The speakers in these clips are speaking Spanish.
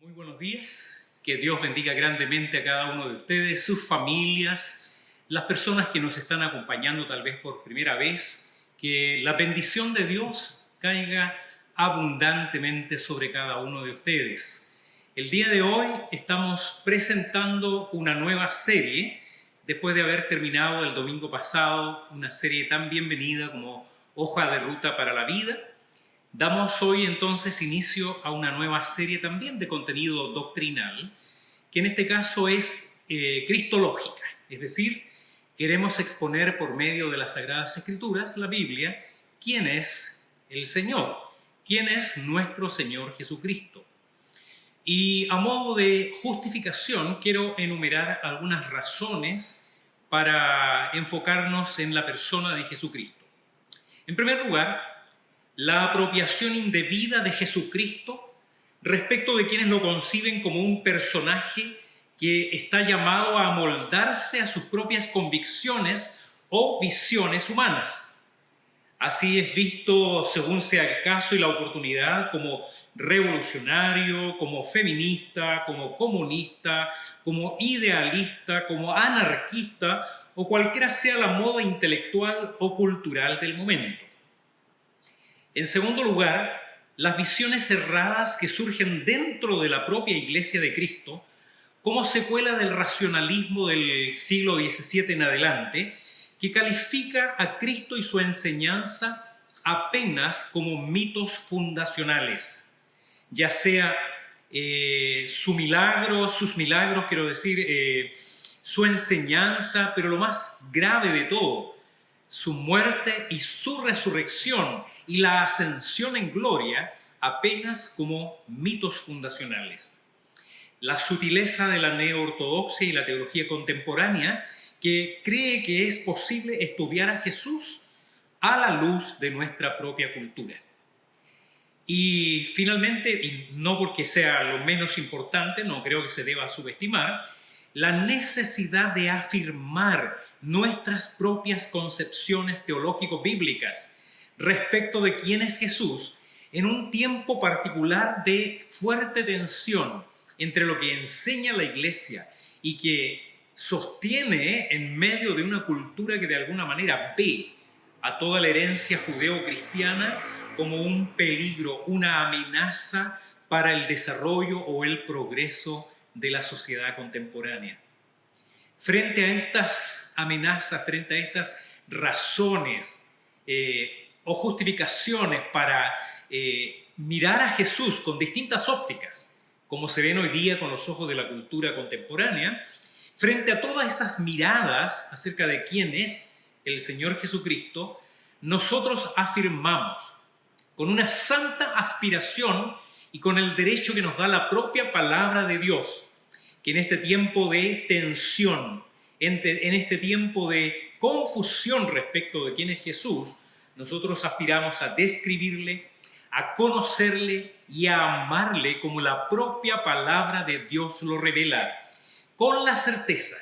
Muy buenos días, que Dios bendiga grandemente a cada uno de ustedes, sus familias, las personas que nos están acompañando tal vez por primera vez, que la bendición de Dios caiga abundantemente sobre cada uno de ustedes. El día de hoy estamos presentando una nueva serie, después de haber terminado el domingo pasado, una serie tan bienvenida como Hoja de Ruta para la Vida. Damos hoy entonces inicio a una nueva serie también de contenido doctrinal, que en este caso es cristológica, es decir, queremos exponer por medio de las Sagradas Escrituras, la Biblia, quién es el Señor, quién es nuestro Señor Jesucristo. Y a modo de justificación quiero enumerar algunas razones para enfocarnos en la persona de Jesucristo. En primer lugar, la apropiación indebida de Jesucristo respecto de quienes lo conciben como un personaje que está llamado a amoldarse a sus propias convicciones o visiones humanas. Así es visto, según sea el caso y la oportunidad, como revolucionario, como feminista, como comunista, como idealista, como anarquista o cualquiera sea la moda intelectual o cultural del momento. En segundo lugar, las visiones erradas que surgen dentro de la propia Iglesia de Cristo, como secuela del racionalismo del siglo XVII en adelante, que califica a Cristo y su enseñanza apenas como mitos fundacionales, ya sea sus milagros, quiero decir, su enseñanza, pero lo más grave de todo, su muerte y su resurrección y la ascensión en gloria apenas como mitos fundacionales. La sutileza de la neoortodoxia y la teología contemporánea que cree que es posible estudiar a Jesús a la luz de nuestra propia cultura. Y finalmente, y no porque sea lo menos importante, no creo que se deba subestimar, la necesidad de afirmar nuestras propias concepciones teológico-bíblicas respecto de quién es Jesús en un tiempo particular de fuerte tensión entre lo que enseña la Iglesia y que sostiene en medio de una cultura que de alguna manera ve a toda la herencia judeo-cristiana como un peligro, una amenaza para el desarrollo o el progreso de la sociedad contemporánea. Frente a estas amenazas, frente a estas razones o justificaciones para mirar a Jesús con distintas ópticas, como se ven hoy día con los ojos de la cultura contemporánea, frente a todas esas miradas acerca de quién es el Señor Jesucristo, nosotros afirmamos con una santa aspiración y con el derecho que nos da la propia palabra de Dios, que en este tiempo de tensión, en este tiempo de confusión respecto de quién es Jesús, nosotros aspiramos a describirle, a conocerle y a amarle como la propia palabra de Dios lo revela, con la certeza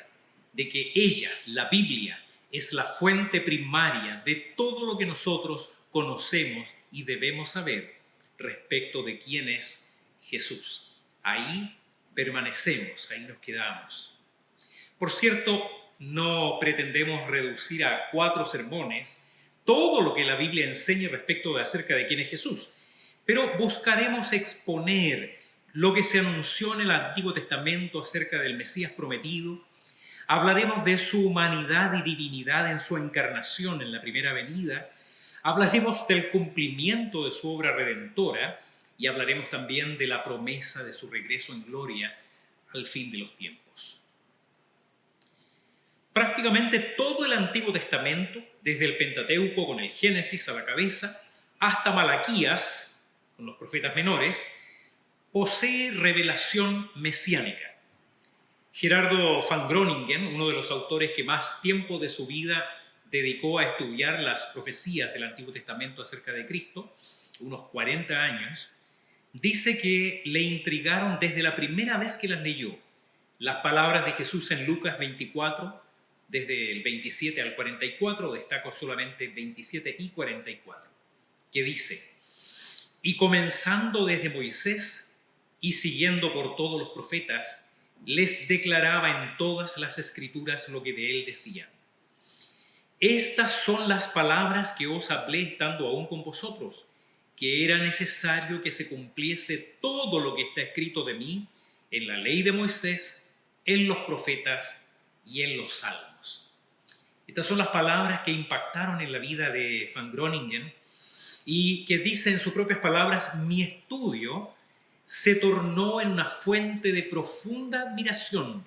de que ella, la Biblia, es la fuente primaria de todo lo que nosotros conocemos y debemos saber respecto de quién es Jesús. Ahí permanecemos, ahí nos quedamos. Por cierto, no pretendemos reducir a 4 sermones todo lo que la Biblia enseña respecto de acerca de quién es Jesús, pero buscaremos exponer lo que se anunció en el Antiguo Testamento acerca del Mesías prometido. Hablaremos de su humanidad y divinidad en su encarnación en la primera venida. Hablaremos del cumplimiento de su obra redentora y hablaremos también de la promesa de su regreso en gloria al fin de los tiempos. Prácticamente todo el Antiguo Testamento, desde el Pentateuco con el Génesis a la cabeza, hasta Malaquías, con los profetas menores, posee revelación mesiánica. Gerardo van Groningen, uno de los autores que más tiempo de su vida dedicó a estudiar las profecías del Antiguo Testamento acerca de Cristo, unos 40 años, dice que le intrigaron desde la primera vez que las leyó las palabras de Jesús en Lucas 24, desde el 27 al 44, destaco solamente 27 y 44, que dice: y comenzando desde Moisés y siguiendo por todos los profetas, les declaraba en todas las escrituras lo que de él decían. Estas son las palabras que os hablé estando aún con vosotros, que era necesario que se cumpliese todo lo que está escrito de mí en la ley de Moisés, en los profetas y en los salmos. Estas son las palabras que impactaron en la vida de Van Groningen y que dice en sus propias palabras: mi estudio se tornó en una fuente de profunda admiración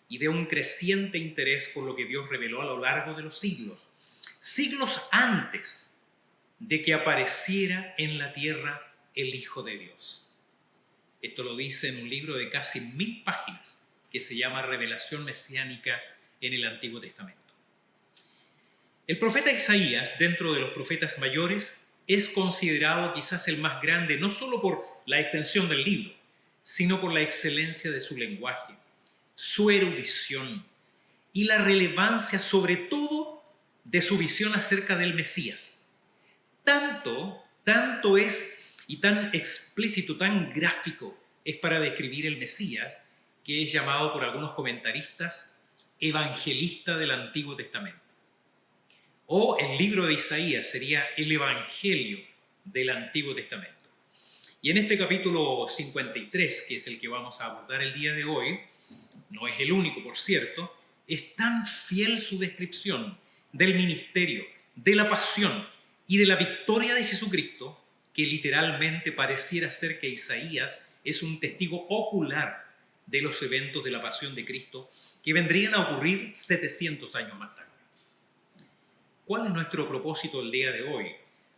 y de un creciente interés por lo que Dios reveló a lo largo de los siglos, siglos antes de que apareciera en la tierra el Hijo de Dios. Esto lo dice en un libro de casi 1000 páginas que se llama Revelación Mesiánica en el Antiguo Testamento. El profeta Isaías, dentro de los profetas mayores, es considerado quizás el más grande, no solo por la extensión del libro, sino por la excelencia de su lenguaje, su erudición y la relevancia, sobre todo, de su visión acerca del Mesías. Tanto es y tan explícito, tan gráfico es para describir el Mesías, que es llamado por algunos comentaristas evangelista del Antiguo Testamento. O el libro de Isaías sería el Evangelio del Antiguo Testamento. Y en este capítulo 53, que es el que vamos a abordar el día de hoy, no es el único, por cierto, es tan fiel su descripción del ministerio, de la pasión y de la victoria de Jesucristo, que literalmente pareciera ser que Isaías es un testigo ocular de los eventos de la pasión de Cristo que vendrían a ocurrir 700 años más tarde. ¿Cuál es nuestro propósito el día de hoy?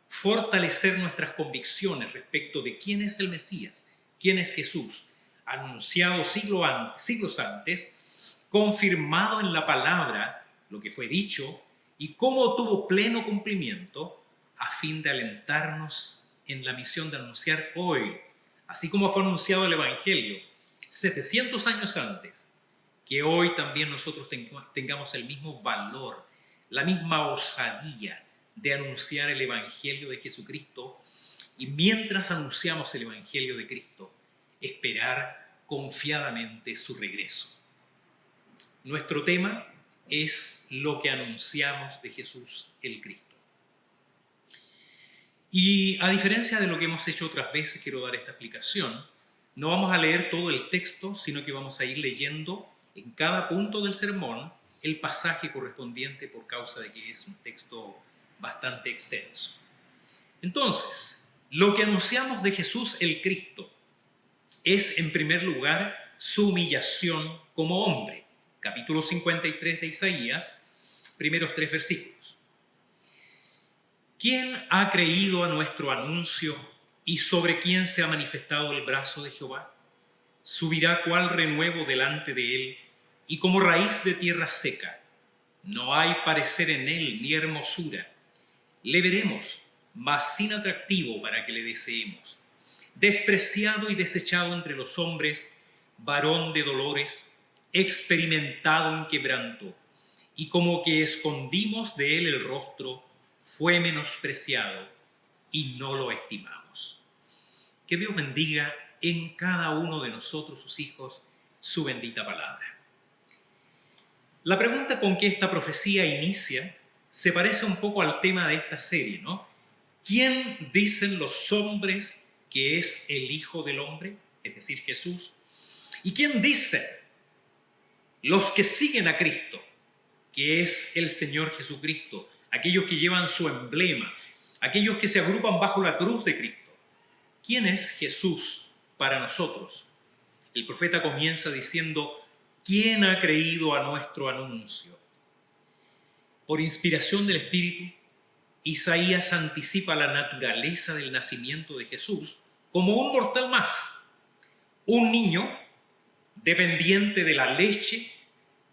Fortalecer nuestras convicciones respecto de quién es el Mesías, quién es Jesús, anunciado siglos antes, confirmado en la palabra, lo que fue dicho, y cómo tuvo pleno cumplimiento, a fin de alentarnos en la misión de anunciar hoy, así como fue anunciado el Evangelio 700 años antes, que hoy también nosotros tengamos el mismo valor, la misma osadía de anunciar el Evangelio de Jesucristo, y mientras anunciamos el Evangelio de Cristo, esperar confiadamente su regreso. Nuestro tema es lo que anunciamos de Jesús el Cristo. Y a diferencia de lo que hemos hecho otras veces, quiero dar esta explicación. No vamos a leer todo el texto, sino que vamos a ir leyendo en cada punto del sermón el pasaje correspondiente, por causa de que es un texto bastante extenso. Entonces, lo que anunciamos de Jesús el Cristo es, en primer lugar, su humillación como hombre. Capítulo 53 de Isaías, primeros 3 versículos. ¿Quién ha creído a nuestro anuncio y sobre quién se ha manifestado el brazo de Jehová? Subirá cual renuevo delante de él y como raíz de tierra seca. No hay parecer en él ni hermosura. Le veremos, mas sin atractivo para que le deseemos. Despreciado y desechado entre los hombres, varón de dolores, experimentado en quebranto, y como que escondimos de él el rostro, fue menospreciado y no lo estimamos. Que Dios bendiga en cada uno de nosotros, sus hijos, su bendita palabra. La pregunta con que esta profecía inicia se parece un poco al tema de esta serie, ¿no? ¿Quién dicen los hombres que es el Hijo del Hombre? Es decir, Jesús. ¿Y quién dicen los que siguen a Cristo, que es el Señor Jesucristo? Aquellos que llevan su emblema, aquellos que se agrupan bajo la cruz de Cristo. ¿Quién es Jesús para nosotros? El profeta comienza diciendo: ¿quién ha creído a nuestro anuncio? Por inspiración del Espíritu, Isaías anticipa la naturaleza del nacimiento de Jesús como un mortal más, un niño dependiente de la leche,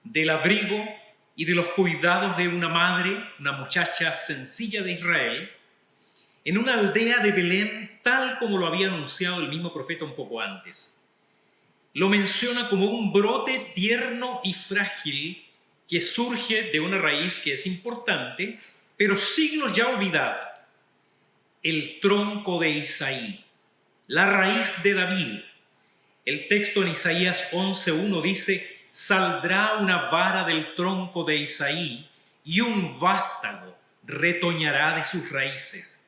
del abrigo y de los cuidados de una madre, una muchacha sencilla de Israel, en una aldea de Belén, tal como lo había anunciado el mismo profeta un poco antes. Lo menciona como un brote tierno y frágil que surge de una raíz que es importante, pero siglos ya olvidada: el tronco de Isaí, la raíz de David, El texto en Isaías 11:1 dice: saldrá una vara del tronco de Isaí y un vástago retoñará de sus raíces.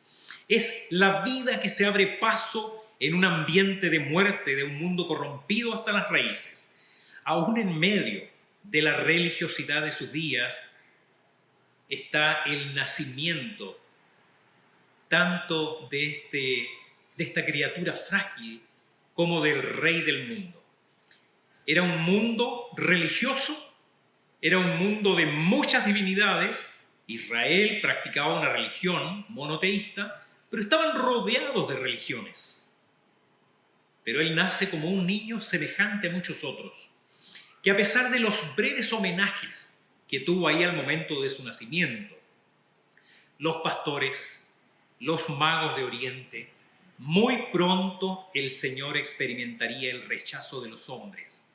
Es la vida que se abre paso en un ambiente de muerte, de un mundo corrompido hasta las raíces. Aún en medio de la religiosidad de sus días está el nacimiento tanto de esta criatura frágil como del rey del mundo. Era un mundo religioso, era un mundo de muchas divinidades. Israel practicaba una religión monoteísta, pero estaban rodeados de religiones. Pero él nace como un niño semejante a muchos otros, que a pesar de los breves homenajes que tuvo ahí al momento de su nacimiento, los pastores, los magos de Oriente, muy pronto el Señor experimentaría el rechazo de los hombres.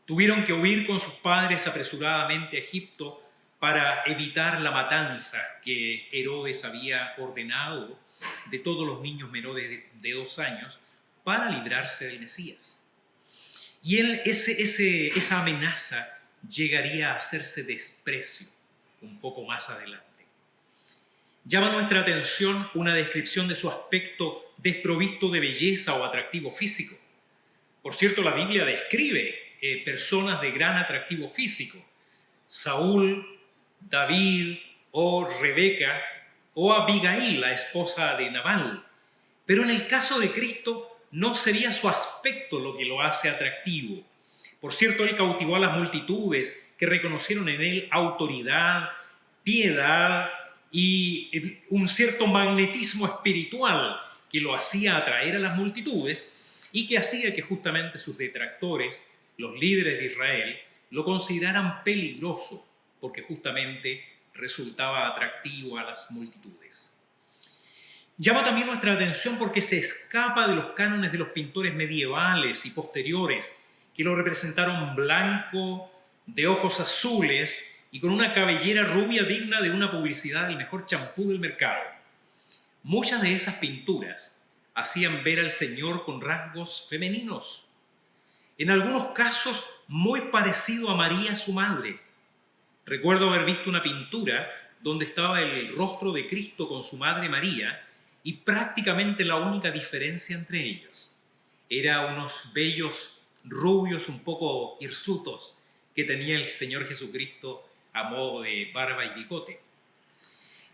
Tuvieron que huir con sus padres apresuradamente a Egipto para evitar la matanza que Herodes había ordenado de todos los niños menores de 2 años para librarse del Mesías. Y esa amenaza llegaría a hacerse desprecio un poco más adelante. Llama nuestra atención una descripción de su aspecto desprovisto de belleza o atractivo físico. Por cierto, la Biblia describe personas de gran atractivo físico: Saúl, David o Rebeca o Abigail, la esposa de Nabal. Pero en el caso de Cristo no sería su aspecto lo que lo hace atractivo. Por cierto, él cautivó a las multitudes que reconocieron en él autoridad, piedad y un cierto magnetismo espiritual que lo hacía atraer a las multitudes y que hacía que justamente sus detractores, los líderes de Israel, lo consideraran peligroso porque justamente resultaba atractivo a las multitudes. Llama también nuestra atención porque se escapa de los cánones de los pintores medievales y posteriores que lo representaron blanco, de ojos azules y con una cabellera rubia digna de una publicidad del mejor champú del mercado. Muchas de esas pinturas hacían ver al Señor con rasgos femeninos, en algunos casos muy parecido a María, su madre. Recuerdo haber visto una pintura donde estaba el rostro de Cristo con su madre María y prácticamente la única diferencia entre ellos era unos bellos rubios un poco hirsutos que tenía el Señor Jesucristo a modo de barba y bigote.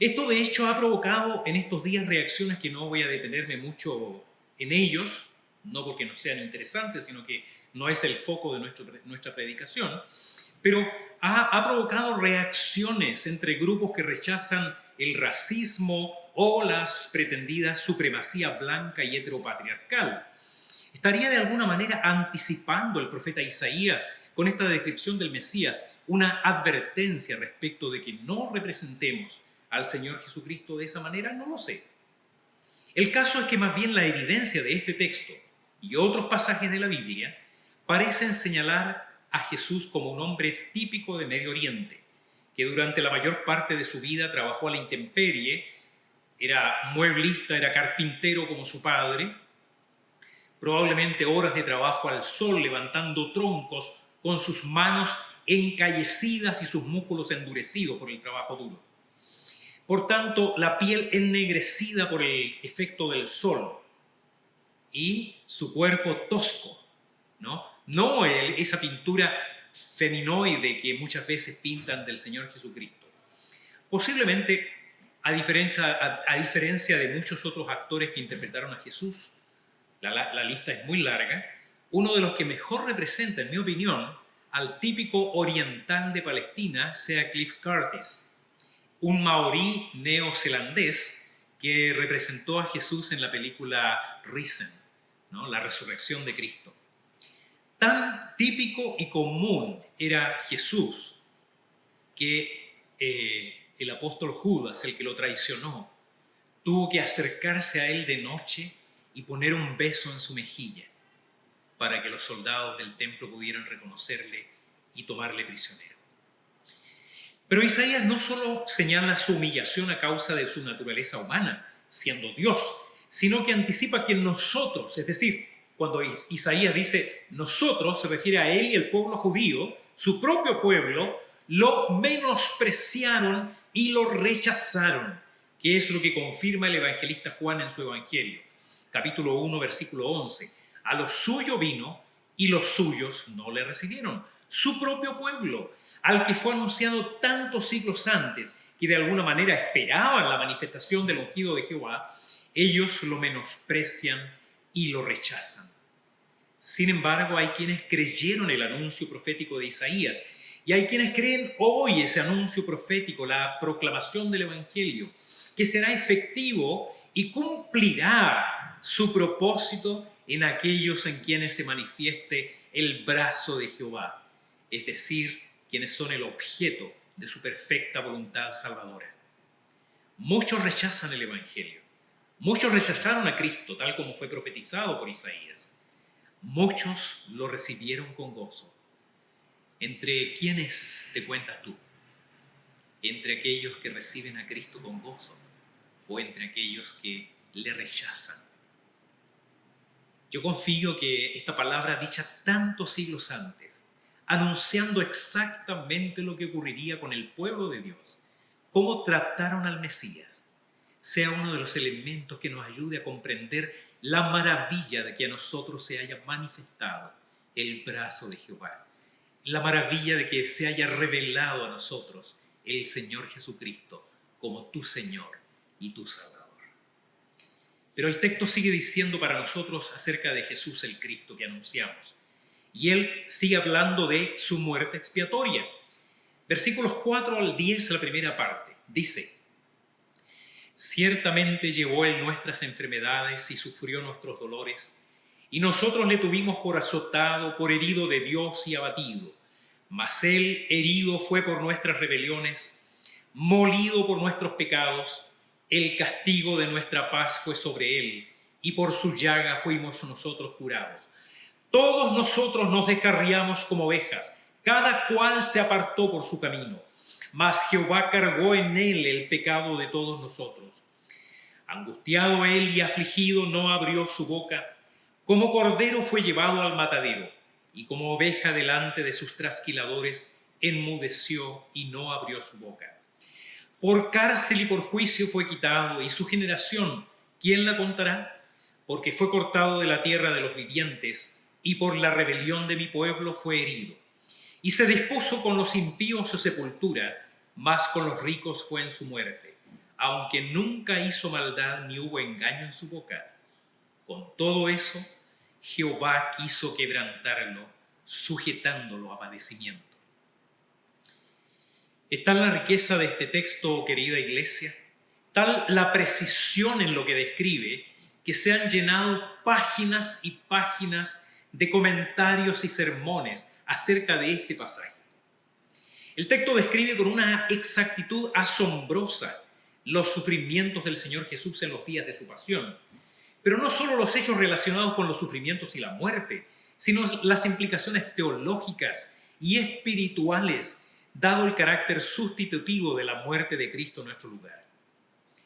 Esto de hecho ha provocado en estos días reacciones que no voy a detenerme mucho en ellos, no porque no sean interesantes, sino que no es el foco de nuestra predicación, pero ha provocado reacciones entre grupos que rechazan el racismo o las pretendidas supremacía blanca y heteropatriarcal. Estaría de alguna manera anticipando el profeta Isaías con esta descripción del Mesías una advertencia respecto de que no representemos al Señor Jesucristo de esa manera. No lo sé. El caso es que más bien la evidencia de este texto y otros pasajes de la Biblia parecen señalar a Jesús como un hombre típico de Medio Oriente, que durante la mayor parte de su vida trabajó a la intemperie, era mueblista, era carpintero como su padre, probablemente horas de trabajo al sol levantando troncos con sus manos encallecidas y sus músculos endurecidos por el trabajo duro. Por tanto, la piel ennegrecida por el efecto del sol y su cuerpo tosco, no esa pintura feminoide que muchas veces pintan del Señor Jesucristo. Posiblemente, a diferencia de muchos otros actores que interpretaron a Jesús, la lista es muy larga, uno de los que mejor representa, en mi opinión, al típico oriental de Palestina sea Cliff Curtis, un maorí neozelandés que representó a Jesús en la película Risen, la resurrección de Cristo. Tan típico y común era Jesús que el apóstol Judas, el que lo traicionó, tuvo que acercarse a él de noche y poner un beso en su mejilla para que los soldados del templo pudieran reconocerle y tomarle prisionero. Pero Isaías no solo señala su humillación a causa de su naturaleza humana, siendo Dios, sino que anticipa que nosotros, es decir, cuando Isaías dice nosotros, se refiere a él y el pueblo judío, su propio pueblo, lo menospreciaron y lo rechazaron, que es lo que confirma el evangelista Juan en su evangelio. Capítulo 1, versículo 11. A lo suyo vino y los suyos no le recibieron. Su propio pueblo, al que fue anunciado tantos siglos antes, que de alguna manera esperaban la manifestación del ungido de Jehová, ellos lo menosprecian y lo rechazan. Sin embargo, hay quienes creyeron el anuncio profético de Isaías y hay quienes creen hoy ese anuncio profético, la proclamación del evangelio, que será efectivo y cumplirá su propósito en aquellos en quienes se manifieste el brazo de Jehová, es decir, quienes son el objeto de su perfecta voluntad salvadora. Muchos rechazan el evangelio, muchos rechazaron a Cristo tal como fue profetizado por Isaías, muchos lo recibieron con gozo. ¿Entre quiénes te cuentas tú? ¿Entre aquellos que reciben a Cristo con gozo o entre aquellos que le rechazan? Yo confío que esta palabra dicha tantos siglos antes, anunciando exactamente lo que ocurriría con el pueblo de Dios, cómo trataron al Mesías, sea uno de los elementos que nos ayude a comprender la maravilla de que a nosotros se haya manifestado el brazo de Jehová, la maravilla de que se haya revelado a nosotros el Señor Jesucristo como tu Señor y tu Salvador. Pero el texto sigue diciendo para nosotros acerca de Jesús el Cristo que anunciamos. Y él sigue hablando de su muerte expiatoria. Versículos 4 al 10, la primera parte, dice: ciertamente llevó él nuestras enfermedades y sufrió nuestros dolores, y nosotros le tuvimos por azotado, por herido de Dios y abatido. Mas él herido fue por nuestras rebeliones, molido por nuestros pecados. El castigo de nuestra paz fue sobre él, y por su llaga fuimos nosotros curados. Todos nosotros nos descarriamos como ovejas, cada cual se apartó por su camino, mas Jehová cargó en él el pecado de todos nosotros. Angustiado él y afligido, no abrió su boca. Como cordero fue llevado al matadero, y como oveja delante de sus trasquiladores, enmudeció y no abrió su boca. Por cárcel y por juicio fue quitado, y su generación, ¿quién la contará? Porque fue cortado de la tierra de los vivientes, y por la rebelión de mi pueblo fue herido. Y se dispuso con los impíos su sepultura, mas con los ricos fue en su muerte, aunque nunca hizo maldad ni hubo engaño en su boca. Con todo eso, Jehová quiso quebrantarlo, sujetándolo a padecimiento. Es tal la riqueza de este texto, querida iglesia, tal la precisión en lo que describe, que se han llenado páginas y páginas de comentarios y sermones acerca de este pasaje. El texto describe con una exactitud asombrosa los sufrimientos del Señor Jesús en los días de su pasión, pero no solo los hechos relacionados con los sufrimientos y la muerte, sino las implicaciones teológicas y espirituales, dado el carácter sustitutivo de la muerte de Cristo en nuestro lugar.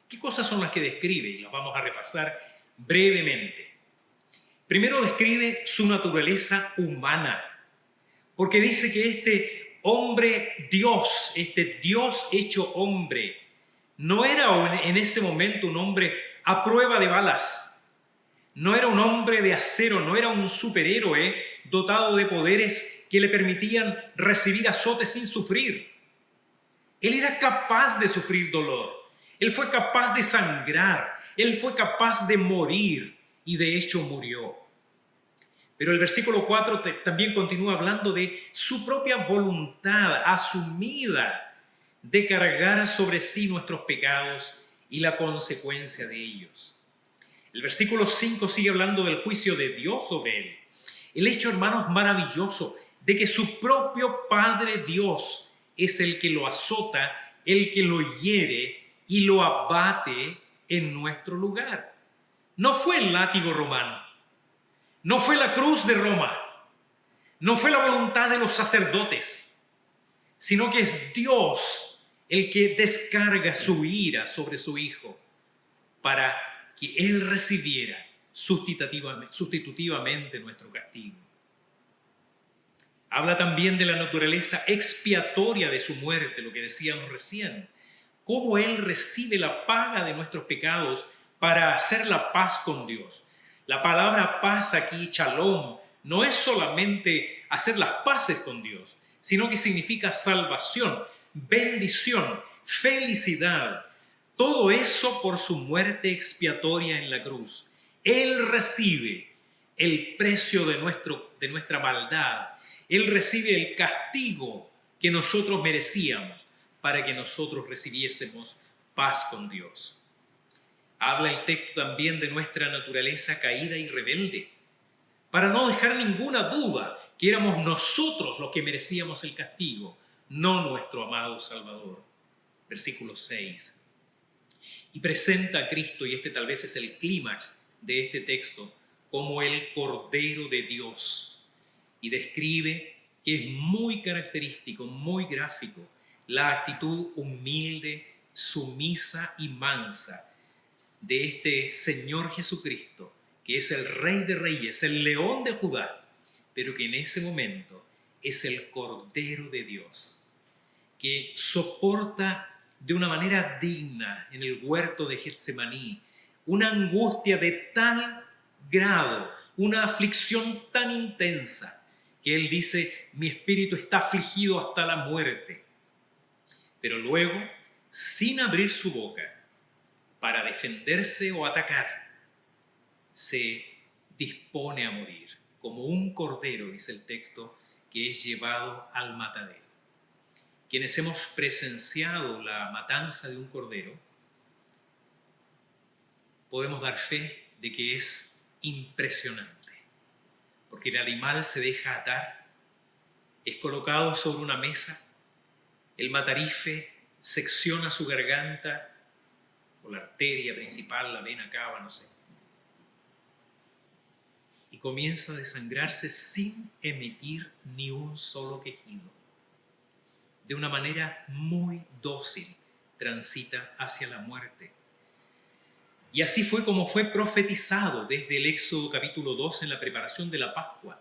¿Qué cosas son las que describe? Y las vamos a repasar brevemente. Primero describe su naturaleza humana, porque dice que este hombre Dios, este Dios hecho hombre, no era en ese momento un hombre a prueba de balas, no era un hombre de acero, no era un superhéroe dotado de poderes que le permitían recibir azotes sin sufrir. Él era capaz de sufrir dolor, él fue capaz de sangrar, él fue capaz de morir y de hecho murió. Pero el versículo 4 también continúa hablando de su propia voluntad asumida de cargar sobre sí nuestros pecados y la consecuencia de ellos. El versículo 5 sigue hablando del juicio de Dios sobre él. El hecho, hermanos, maravilloso de que su propio Padre Dios es el que lo azota, el que lo hiere y lo abate en nuestro lugar. No fue el látigo romano, no fue la cruz de Roma, no fue la voluntad de los sacerdotes, sino que es Dios el que descarga su ira sobre su Hijo para que Él recibiera sustitutivamente nuestro castigo. Habla también de la naturaleza expiatoria de su muerte, lo que decíamos recién, cómo Él recibe la paga de nuestros pecados para hacer la paz con Dios. La palabra paz aquí, shalom, no es solamente hacer las paces con Dios, sino que significa salvación, bendición, felicidad. Todo eso por su muerte expiatoria en la cruz. Él recibe el precio de nuestra maldad. Él recibe el castigo que nosotros merecíamos para que nosotros recibiésemos paz con Dios. Habla el texto también de nuestra naturaleza caída y rebelde, para no dejar ninguna duda que éramos nosotros los que merecíamos el castigo, no nuestro amado Salvador. Versículo 6. Y presenta a Cristo, y este tal vez es el clímax de este texto, como el Cordero de Dios. Y describe que es muy característico, muy gráfico, la actitud humilde, sumisa y mansa de este Señor Jesucristo, que es el Rey de Reyes, el León de Judá, pero que en ese momento es el Cordero de Dios, que soporta de una manera digna en el huerto de Getsemaní una angustia de tal grado, una aflicción tan intensa, que Él dice, mi espíritu está afligido hasta la muerte. Pero luego, sin abrir su boca para defenderse o atacar, se dispone a morir, como un cordero, dice el texto, que es llevado al matadero. Quienes hemos presenciado la matanza de un cordero, podemos dar fe de que es impresionante, porque el animal se deja atar, es colocado sobre una mesa, el matarife secciona su garganta, o la arteria principal, la vena cava, no sé, y comienza a desangrarse sin emitir ni un solo quejido. De una manera muy dócil transita hacia la muerte. Y así fue como fue profetizado desde el Éxodo capítulo 2 en la preparación de la Pascua,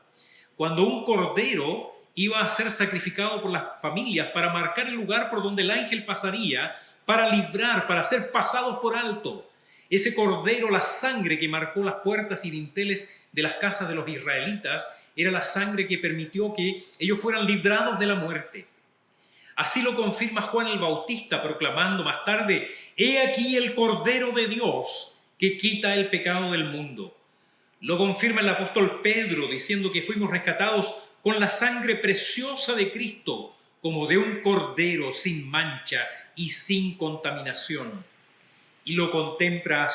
cuando un cordero iba a ser sacrificado por las familias para marcar el lugar por donde el ángel pasaría, para librar, para ser pasados por alto. Ese cordero, la sangre que marcó las puertas y dinteles de las casas de los israelitas, era la sangre que permitió que ellos fueran librados de la muerte. Así lo confirma Juan el Bautista, proclamando más tarde, «He aquí el Cordero de Dios que quita el pecado del mundo». Lo confirma el apóstol Pedro, diciendo que fuimos rescatados con la sangre preciosa de Cristo, como de un cordero sin mancha y sin contaminación. Y lo contempla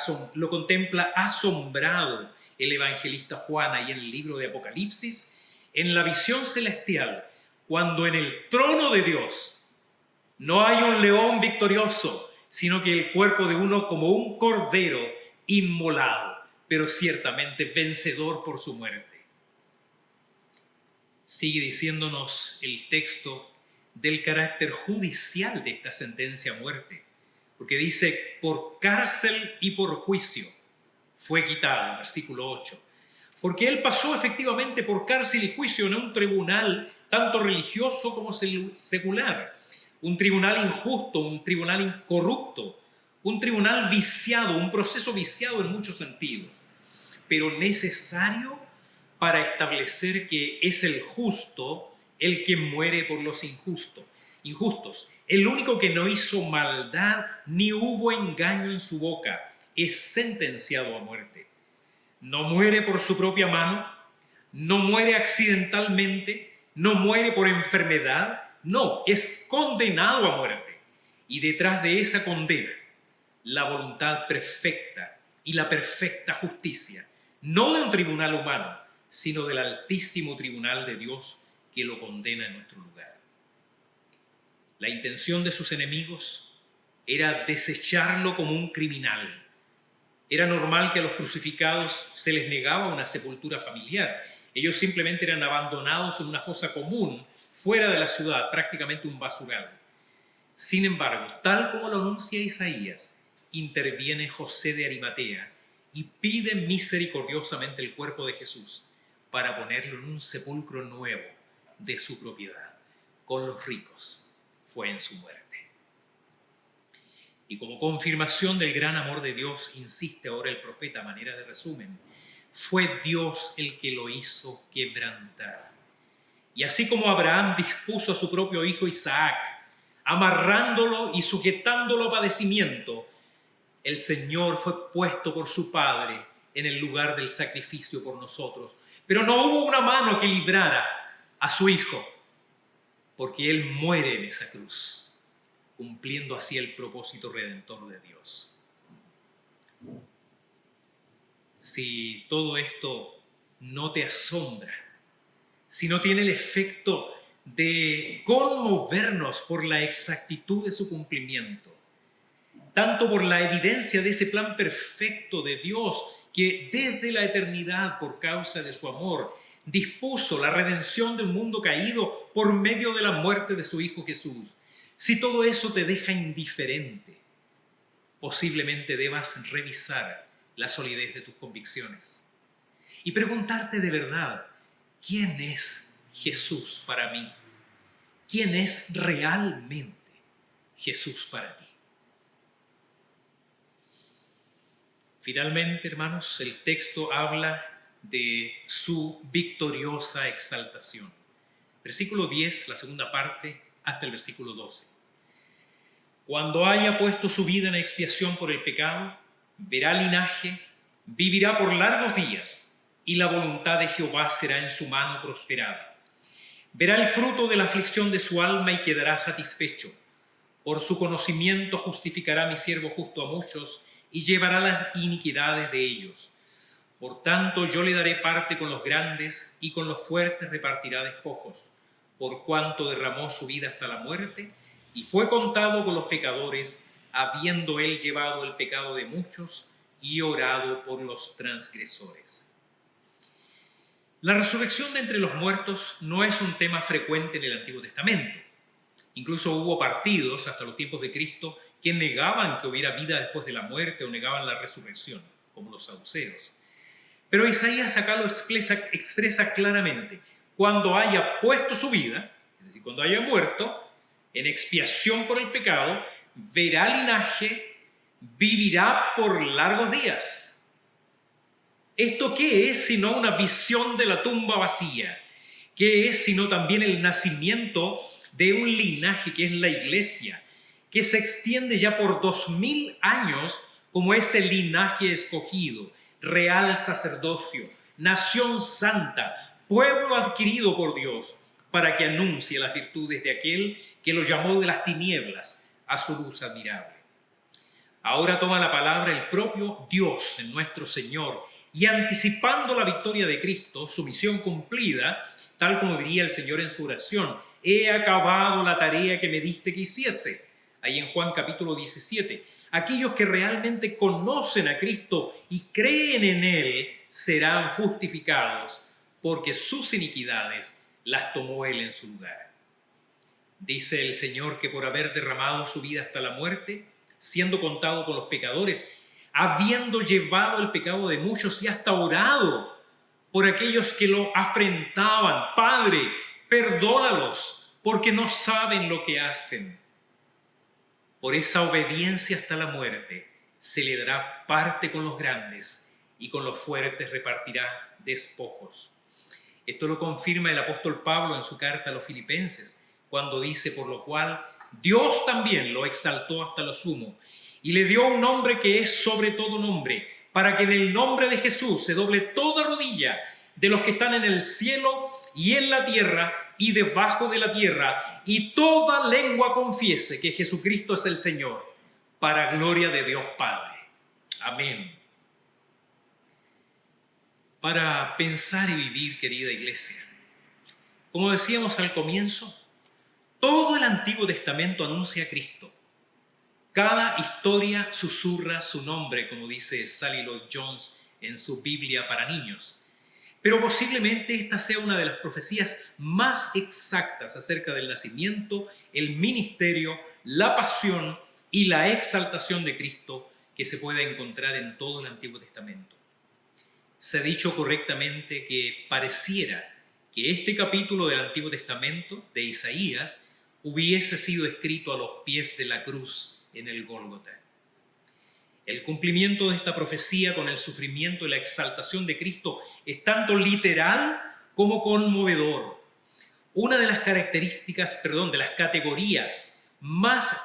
asombrado el evangelista Juan ahí en el libro de Apocalipsis, en la visión celestial, cuando en el trono de Dios no hay un león victorioso, sino que el cuerpo de uno como un cordero inmolado, pero ciertamente vencedor por su muerte. Sigue diciéndonos el texto del carácter judicial de esta sentencia a muerte, porque dice, por cárcel y por juicio fue quitado, versículo 8. Porque él pasó efectivamente por cárcel y juicio en un tribunal tanto religioso como secular, un tribunal injusto, un tribunal incorrupto, un tribunal viciado, un proceso viciado en muchos sentidos, pero necesario para establecer que es el justo el que muere por los injustos. El único que no hizo maldad ni hubo engaño en su boca es sentenciado a muerte. No muere por su propia mano, no muere accidentalmente, no muere por enfermedad, no, es condenado a muerte. Y detrás de esa condena, la voluntad perfecta y la perfecta justicia, no de un tribunal humano, sino del altísimo tribunal de Dios que lo condena en nuestro lugar. La intención de sus enemigos era desecharlo como un criminal. Era normal que a los crucificados se les negaba una sepultura familiar. Ellos simplemente eran abandonados en una fosa común, fuera de la ciudad, prácticamente un basural. Sin embargo, tal como lo anuncia Isaías, interviene José de Arimatea y pide misericordiosamente el cuerpo de Jesús para ponerlo en un sepulcro nuevo de su propiedad. Con los ricos fue en su muerte. Y como confirmación del gran amor de Dios, insiste ahora el profeta a manera de resumen, fue Dios el que lo hizo quebrantar. Y así como Abraham dispuso a su propio hijo Isaac, amarrándolo y sujetándolo a padecimiento, el Señor fue puesto por su Padre en el lugar del sacrificio por nosotros. Pero no hubo una mano que librara a su Hijo, porque Él muere en esa cruz, cumpliendo así el propósito redentor de Dios. Si todo esto no te asombra, si no tiene el efecto de conmovernos por la exactitud de su cumplimiento, tanto por la evidencia de ese plan perfecto de Dios que desde la eternidad, por causa de su amor, dispuso la redención de un mundo caído por medio de la muerte de su Hijo Jesús. Si todo eso te deja indiferente, posiblemente debas revisar la solidez de tus convicciones y preguntarte de verdad, ¿quién es Jesús para mí? ¿Quién es realmente Jesús para ti? Finalmente, hermanos, el texto habla de su victoriosa exaltación. Versículo 10, la segunda parte, hasta el versículo 12. Cuando haya puesto su vida en expiación por el pecado, verá linaje, vivirá por largos días, y la voluntad de Jehová será en su mano prosperada. Verá el fruto de la aflicción de su alma y quedará satisfecho. Por su conocimiento justificará mi siervo justo a muchos, y llevará las iniquidades de ellos. Por tanto, yo le daré parte con los grandes, y con los fuertes repartirá despojos, por cuanto derramó su vida hasta la muerte, y fue contado con los pecadores, habiendo él llevado el pecado de muchos, y orado por los transgresores. La resurrección de entre los muertos no es un tema frecuente en el Antiguo Testamento. Incluso hubo partidos, hasta los tiempos de Cristo, que negaban que hubiera vida después de la muerte o negaban la resurrección, como los saduceos. Pero Isaías acá lo expresa claramente. Cuando haya puesto su vida, es decir, cuando haya muerto, en expiación por el pecado, verá linaje, vivirá por largos días. ¿Esto qué es sino una visión de la tumba vacía? ¿Qué es sino también el nacimiento de un linaje que es la iglesia, que se extiende ya por 2000 años como ese linaje escogido, real sacerdocio, nación santa, pueblo adquirido por Dios, para que anuncie las virtudes de aquel que lo llamó de las tinieblas a su luz admirable? Ahora toma la palabra el propio Dios en nuestro Señor, y anticipando la victoria de Cristo, su misión cumplida, tal como diría el Señor en su oración, he acabado la tarea que me diste que hiciese. Ahí en Juan capítulo 17, aquellos que realmente conocen a Cristo y creen en Él serán justificados, porque sus iniquidades las tomó Él en su lugar. Dice el Señor que por haber derramado su vida hasta la muerte, siendo contado con los pecadores, habiendo llevado el pecado de muchos y hasta orado por aquellos que lo afrentaban, Padre, perdónalos, porque no saben lo que hacen. Por esa obediencia hasta la muerte se le dará parte con los grandes, y con los fuertes repartirá despojos. Esto lo confirma el apóstol Pablo en su carta a los Filipenses, cuando dice: por lo cual Dios también lo exaltó hasta lo sumo, y le dio un nombre que es sobre todo nombre, para que en el nombre de Jesús se doble toda rodilla de los que están en el cielo y en la tierra y debajo de la tierra, y toda lengua confiese que Jesucristo es el Señor, para gloria de Dios Padre. Amén. Para pensar y vivir, querida iglesia, como decíamos al comienzo, todo el Antiguo Testamento anuncia a Cristo. Cada historia susurra su nombre, como dice Sally Lloyd Jones en su Biblia para niños. Pero posiblemente esta sea una de las profecías más exactas acerca del nacimiento, el ministerio, la pasión y la exaltación de Cristo que se pueda encontrar en todo el Antiguo Testamento. Se ha dicho correctamente que pareciera que este capítulo del Antiguo Testamento, de Isaías, hubiese sido escrito a los pies de la cruz en el Gólgota. El cumplimiento de esta profecía con el sufrimiento y la exaltación de Cristo es tanto literal como conmovedor. Una de las de las categorías más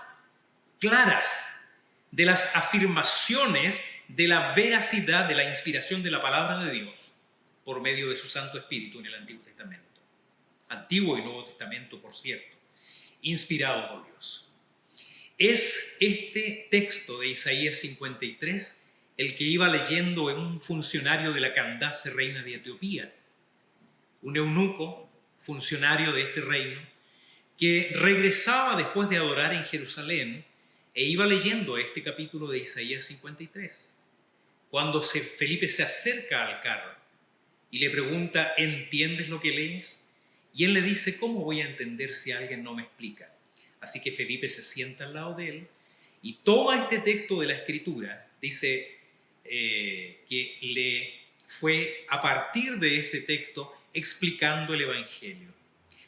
claras de las afirmaciones de la veracidad de la inspiración de la palabra de Dios por medio de su Santo Espíritu en el Antiguo Testamento. Antiguo y Nuevo Testamento, por cierto, inspirado por Dios. Es este texto de Isaías 53 el que iba leyendo un funcionario de la Candace, reina de Etiopía, un eunuco, funcionario de este reino, que regresaba después de adorar en Jerusalén e iba leyendo este capítulo de Isaías 53. Cuando Felipe se acerca al carro y le pregunta, ¿entiendes lo que lees? Y él le dice, ¿cómo voy a entender si alguien no me explica? Así que Felipe se sienta al lado de él y toma este texto de la Escritura. Dice que le fue a partir de este texto explicando el Evangelio.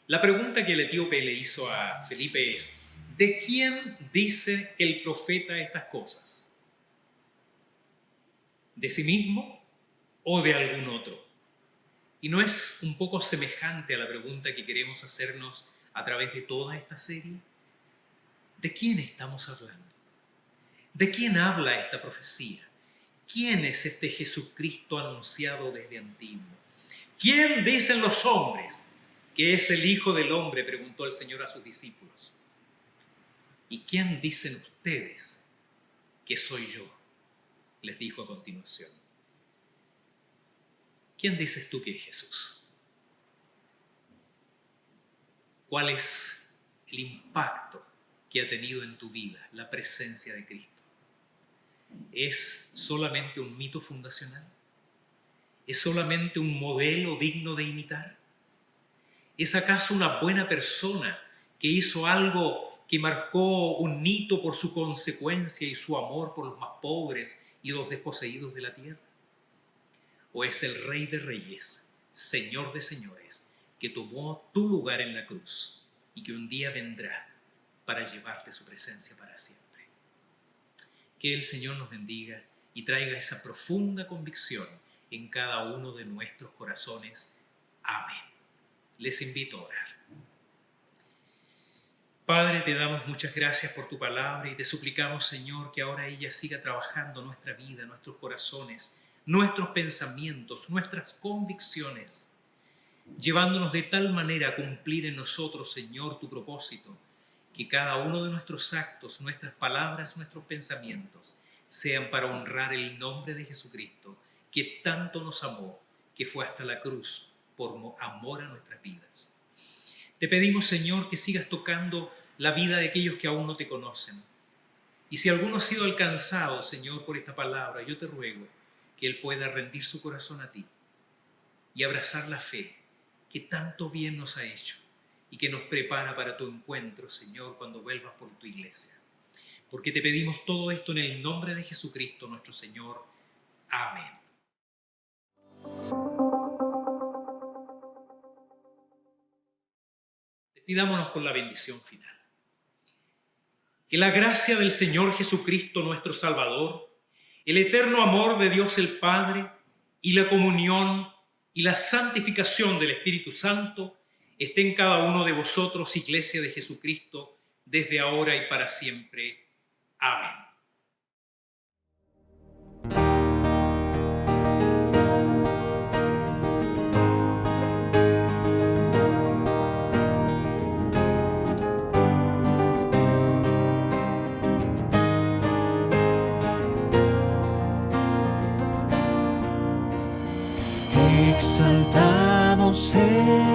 La pregunta que el etíope le hizo a Felipe es, ¿de quién dice el profeta estas cosas? ¿De sí mismo o de algún otro? ¿Y no es un poco semejante a la pregunta que queremos hacernos a través de toda esta serie? ¿De quién estamos hablando? ¿De quién habla esta profecía? ¿Quién es este Jesucristo anunciado desde antiguo? ¿Quién dicen los hombres que es el Hijo del Hombre?, preguntó el Señor a sus discípulos. ¿Y quién dicen ustedes que soy yo?, les dijo a continuación. ¿Quién dices tú que es Jesús? ¿Cuál es el impacto que ha tenido en tu vida la presencia de Cristo? ¿Es solamente un mito fundacional? ¿Es solamente un modelo digno de imitar? ¿Es acaso una buena persona que hizo algo que marcó un hito por su consecuencia y su amor por los más pobres y los desposeídos de la tierra? ¿O es el Rey de Reyes, Señor de Señores, que tomó tu lugar en la cruz y que un día vendrá para llevarte su presencia para siempre? Que el Señor nos bendiga y traiga esa profunda convicción en cada uno de nuestros corazones. Amén. Les invito a orar. Padre, te damos muchas gracias por tu palabra y te suplicamos, Señor, que ahora ella siga trabajando nuestra vida, nuestros corazones, nuestros pensamientos, nuestras convicciones, llevándonos de tal manera a cumplir en nosotros, Señor, tu propósito, que cada uno de nuestros actos, nuestras palabras, nuestros pensamientos sean para honrar el nombre de Jesucristo, que tanto nos amó, que fue hasta la cruz por amor a nuestras vidas. Te pedimos, Señor, que sigas tocando la vida de aquellos que aún no te conocen. Y si alguno ha sido alcanzado, Señor, por esta palabra, yo te ruego que él pueda rendir su corazón a ti y abrazar la fe que tanto bien nos ha hecho y que nos prepara para tu encuentro, Señor, cuando vuelvas por tu iglesia. Porque te pedimos todo esto en el nombre de Jesucristo, nuestro Señor. Amén. Despidámonos con la bendición final. Que la gracia del Señor Jesucristo, nuestro Salvador, el eterno amor de Dios el Padre y la comunión y la santificación del Espíritu Santo esté en cada uno de vosotros, Iglesia de Jesucristo, desde ahora y para siempre. Amén. Exaltado sea